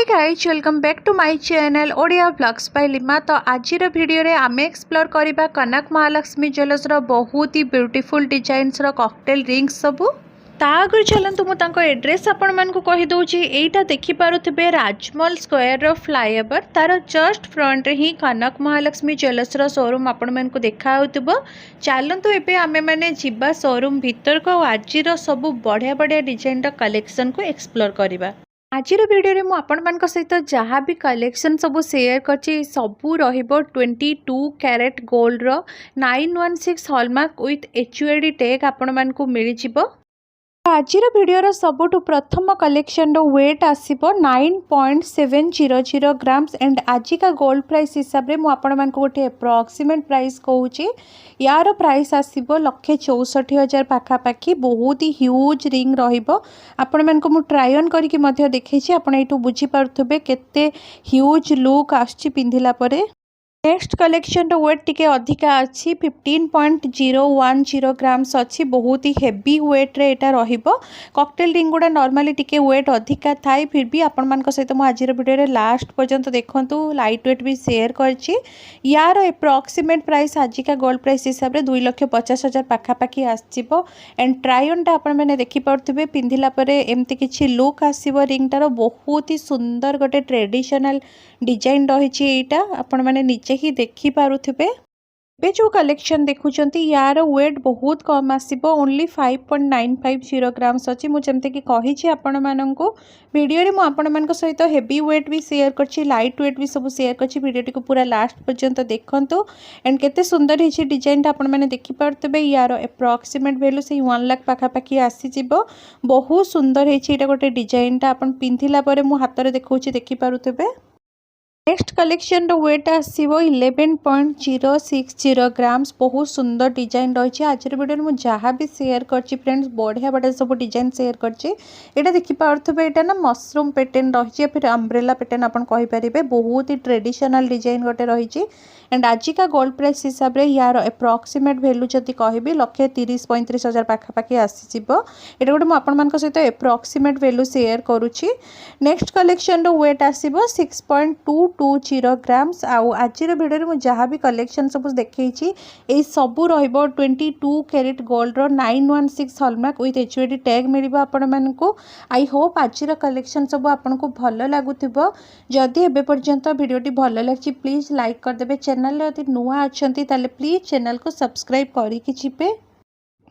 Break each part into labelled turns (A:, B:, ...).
A: Hi guys welcome back to my channel Odia blogs by Lima. तो आज video रे आमे एक्सप्लोर करबा कनक महालक्ष्मी ज्वेलर्स रो बहुत ही ब्यूटीफुल डिजाइन्स रो कॉकटेल रिंग्स सबू। ता आगे चलतु मुझे एड्रेस आपण मानकु कहि दउची। एटा देखि पारुथिबे राजमहल स्क्वायर रो फ्लाईओवर तार जस्ट फ्रंट रे ही कनक महालक्ष्मी ज्वेलर्स रो शोरूम आपण मानकु देखा होतबो। चलतु एबे आमे माने जिबा शोरूम भीतर को आज रो सब बढ़िया बढ़िया डिजाइन रो कलेक्शन को एक्सप्लोर करबा। आज वीडियो में आपण सहित जहाँ भी कलेक्शन सब शेयर करछि सबू रहिबो 22 कैरेट गोल्ड रो 916 हॉलमार्क विथ HUID टैग आपण मानकु मिल जिवो। आज वीडियो सबुठ प्रथम कलेक्शन वेट आसीबो 9.700 ग्राम्स एंड आज का गोल्ड प्राइस हिसाब से मुझे गोटे अप्रोक्सीमेट प्राइस कहूँ। यार प्राइस आसीबो 1,64,000 पाखापाखि। बहुत ही ह्यूज रिंग रहिबो। आपण मानकु मु ट्राई ऑन करके मध्य देखैछि। आपण एटू बुझी पारुथबे केते ह्यूज लुक आछि पिंधिला परे। नेक्स्ट कलेक्शन वेट टिके अधिका अच्छी 15.010 ग्राम्स अच्छी। बहुत ही हेवी वेट रे एटा रहिबो। कॉकटेल रिंग गुडा नॉर्मली टिके वेट अधिका थाई फिर भी आपण मान सहित मु आज वीडियो रे लास्ट पर्यंत देखंतु लाइट वेट भी शेयर करछि। यार एप्रोक्सीमेट प्राइस आज का गोल्ड प्राइस हिसाब रे 2,50,000 पाखापाखि आसीबो। एंड ट्राई ऑन टा आपण माने देखि पारुथिबे पिंधिला परे एमती किछि लुक आसीबो। रिंगटार बहुत ही सुंदर गोटे ट्रेडिशनल डिजाइन रहिछि। एटा आपण माने नीचे ही देखि पारुथिबे। बे जो कलेक्शन देखुचंती यार वेट बहुत कम आसीबो। ओनली 5.950 ग्राम्स अछि। मु जेमते कि कहिछि आपण माननकु वीडियो रे मु आपण मानक सहित हेवी वेट भी शेयर करछि लाइट वेट भी सब शेयर करछि। वीडियो को पूरा लास्ट पर्यंत देखंतु एंड केते सुंदर हिछि डिजाइन आपण माने देखि पारतबे। यार अप्रोक्सीमेट वैल्यू से 1 लाख पाखापाखि आसी जिवो। बहुत सुंदर हिछि एटा गोटे डिजाइन टा आपण पिंधिला परे मु हाथ रे देखौछि देखि पारुथबे। नेक्स्ट कलेक्शन वेट आसीबो 11.060 ग्राम्स। बहुत सुंदर डिजाइन रही। आज वीडियो में जहाँ भी शेयर करछि फ्रेंड्स बढ़िया बढ़िया सब डिजाइन शेयर करछि। एटा देखि पारथबे एटा ना मशरूम पैटर्न रही फिर अम्ब्रेला पैटर्न आपण कहि परिबे। बहुत ही ट्रेडिशनल डिजाइन गोटे रही। एंड आज का गोल्ड प्राइस हिसाब से यार अप्रोक्सीमेट वैल्यू जदि कहबी 1,30,000-35,000 पाखापाखि आसीजिवो। एटा गोटे मु आपण मानक सहित अप्रोक्सीमेट वैल्यू शेयर करूछि। नेक्स्ट कलेक्शन वेट आसीबो 6.220 ग्राम्स। आज वीडियो में जहाँ भी कलेक्शन सब देखी सबू रहिबो 22 कैरेट गोल्ड रो 916 हॉलमार्क विथ HUID टैग मिलिबो आपण मानकु। आई होप आज कलेक्शन सब आपनको भल लागुथिबो। जदि एबे पर्यंत वीडियोटी भल लागछि प्लीज लाइक कर देबे। चैनल यदि नुआ अछंती ताले प्लीज चैनल को सब्सक्राइब करिकि छिपे।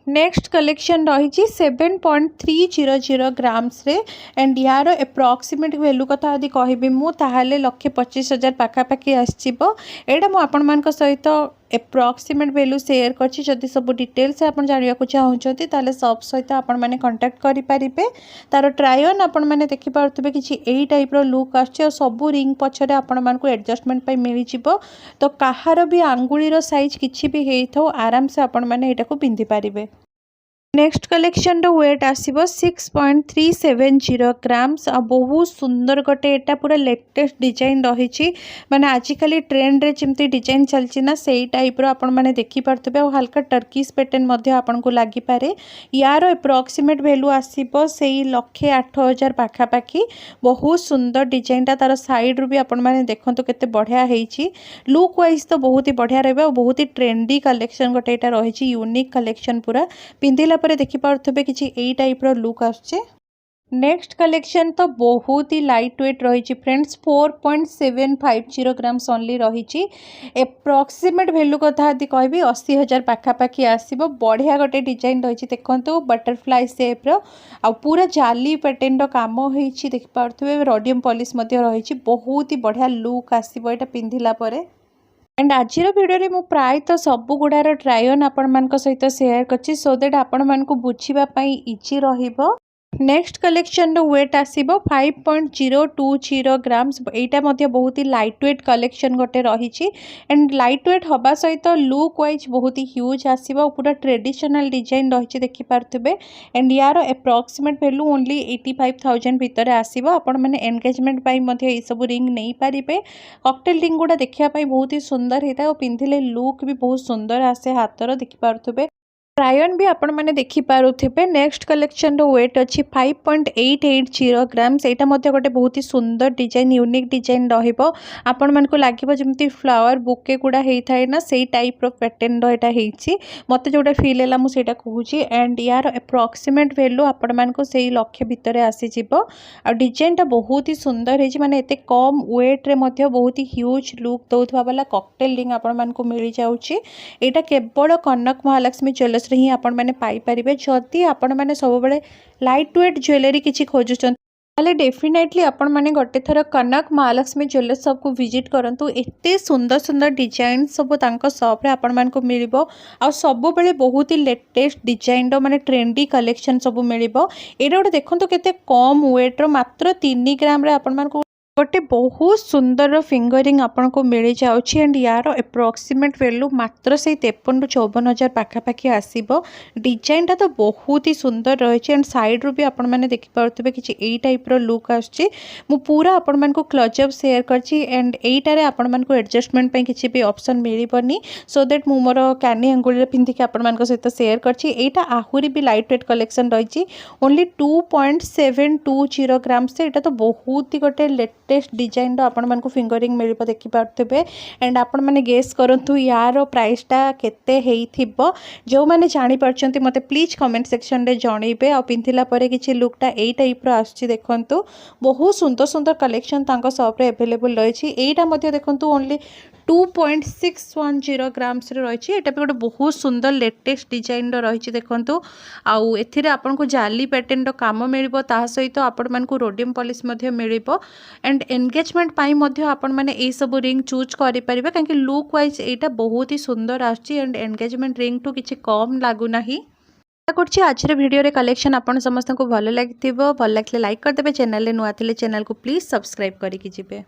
A: नेक्स्ट कलेक्शन रही 7.300 ग्राम्स रे एंड यार अप्रोक्सीमेट वैल्यू कथा यदि कहबी मु ताहाले 1,25,000 पाखापाखि आसीबो। एटा मु आपण मानक सहित अप्रोक्सीमेट वैल्यू शेयर करछि। जदि सब डिटेल्स आपण जानिया को चाहउछंती ताले सब सहित आपण माने कांटेक्ट करि परिबे। तार ट्राई ऑन आपण माने देखि पारुथबे किछि एई टाइप रो लुक आछि। सब रिंग पछरे आपण मानकु एडजस्टमेंट पई मिलि जिवो। तो काहार भी आंगुली रो साइज किछि भी हेइथो आराम से आपण माने एटा को पिंधि पारिबे। नेक्स्ट कलेक्शन वेट आसीबो 6.370 ग्राम्स। बहुत सुंदर गोटे एटा पूरा लेटेस्ट डिजाइन रही। माने आजिकली ट्रेंड रे जेमती डिजाइन चलची ना सेई टाइप रो आपण माने देखि पारतबे। और हल्का टर्कीस पैटर्न मध्ये आपण को लागि पारे। यार अप्रोक्सीमेट वैल्यू आसीबो सेई 1,08,000 पाखापाखि। बहुत सुंदर डिजाइन ता तार साइड रू भी आपण माने देखंतु केते बढ़िया हेइची। लुक वाइज तो बहुत ही बढ़िया रहबे और बहुत ही ट्रेंडी कलेक्शन गोटे एटा रही। यूनिक कलेक्शन पूरा पिंधिला परे देखि पारथबे किछि एई टाइप रो लुक आछे। नेक्स्ट कलेक्शन तो बहुत ही लाइट वेट रही फ्रेंड्स 4.750 ग्राम्स ओनली रही। अप्रोक्सीमेट वैल्यू कथा यदि कहबी 80,000 पाखापाखि आसीबो। बढ़िया गोटे डिजाइन रही देखंतु बटरफ्लाई शेप रो आ पूरा जाली पैटर्न रो काम होईछि देखि पारथबे। रोडियम पॉलिश मध्ये रही। बहुत ही बढ़िया लुक आसीबो एटा पिंधिला परे। एंड आज वीडियो रे मु प्राय तो सबु गुडार ट्राई ऑन आपण मानक सहित शेयर करछि सो दैट आपण मानकु बुझिबा पई इजी रहिबो। नेक्स्ट कलेक्शन वेट आसीबो 5.020 ग्राम्स। एटा मध्ये बहुत ही लाइट वेट कलेक्शन गोटे रही। एंड लाइट वेट हवा सहित लुक वाइज बहुत ही ह्यूज आसीबो। पूरा ट्रेडिशनल डिजाइन रही देखि पारथबे। एंड यार अप्रोक्सीमेट वैल्यू ओनली 85,000 भितर आसीबो। आपण माने एंगेजमेंट पई मध्ये ए सब रिंग नहीं पारिबे। कॉकटेल रिंग गुडा देखिया पई बहुत ही सुंदर हेता और पिंधिले लुक भी बहुत सुंदर आसे हाथर देखि पारथबे। ट्रायन भी आपण मैंने देखिपे नेक्स्ट कलेक्शन वेट अच्छी 5.880 ग्राम्स एटा गोटे बहुत ही सुंदर डिजाइन यूनिक डिजाइन आपण मन को लगे जमी फ्लावर बुके गुड़ा होता है ना से टाइप पैटर्न रही मत जोटा फिल है मुझे कहूँ एंड यार अप्रोक्सीमेट वैल्यू आपण मान को सही लक्ष्य भितर आसीज आ डिजाइनटा बहुत ही सुंदर है माने एते कम वेट्रे बहुत ही ह्यूज लुक दौथवा वाला कॉकटेल रिंग आपण मान को मिल जाउची। एटा केवल कनक महालक्ष्मी ज्वेलर्स रे ही आपण माने पाई परिबे। जदि आपण माने सब बेले लाइट वेट ज्वेलरी किछि खोजुछन ताले डेफिनेटली आपण माने गोटे थर कनक महालक्ष्मी ज्वेलर्स सब को विजिट करंतु। एते सुंदर सुंदर डिजाइन सब तांको शॉप रे आपण मान को मिलिबो आ सब बेले बहुत ही लेटेस्ट डिजाइन रो माने ट्रेंडी कलेक्शन सब मिलिबो। एटा गोटे देखंतु केते कम वेट रो मात्र 3 ग्राम रे आपण मान को गोटे बहुत सुंदर फिंगरिंग आपन को मिल जाउछि एंड यार अप्रोक्सीमेट वैल्यू मात्र से 53 ରୁ 54 हजार पाखापाखि आसीबो। डिजाइनटा तो बहुत ही सुंदर रही एंड साइड रू भी आपण माने देखि पारुतबे किछि एई टाइप रो लुक आछि। मु पूरा आपण मान को क्लोजअप शेयर करछि एंड एईटारे आपण मान को एडजस्टमेंट पे किछि भी ऑप्शन मिलिबनी सो दैट मु मोर कानी अंगुली रे पिंधि के आपण मान को सहित शेयर करछि। एईटा आहुरी भी लाइट वेट कलेक्शन रही ओनली 2.720 ग्राम से एटा तो बहुत ही गोटे लेटेस्ट डिजाइन आपण मान को फिंगरिंग मिल देखि पार्थे एंड आपण माने गेस करंतु यार प्राइसटा केते हेइथिबो। जो माने जानि परचंती मते प्लीज कमेंट सेक्शन रे जणैबे आ पिंथिला परे किछि लुकटा एई टाइप रो आछि देखंतु। बहुत सुंदर सुंदर कलेक्शन तांको शॉप रे अवेलेबल रही। एईटा मध्ये देखंतु ओनली 2.610 ग्राम्स रही। एटा भी गोटे बहुत सुंदर लेटेस्ट डिजाइन रही देखंतु। आउ एथिरे आपन को जाली पैटर्न रो काम मिलिबो ता सहित आपण मान को रोडियम पॉलिश मध्ये मिलिबो एंड एंगेजमेंट पाई मध्ये आपण माने ए सब रिंग चूज करि परिबे काहे लुक वाइज एटा बहुत ही सुंदर आछि एंड एंगेजमेंट रिंग टू किछि कम लागु नाही। करछि आज वीडियो रे कलेक्शन आपण समस्त को भल लागिथिबो। भल लागले लाइक कर देबे। चैनल रे नुआ थिले चैनल को प्लीज सब्सक्राइब करि कि जिबे।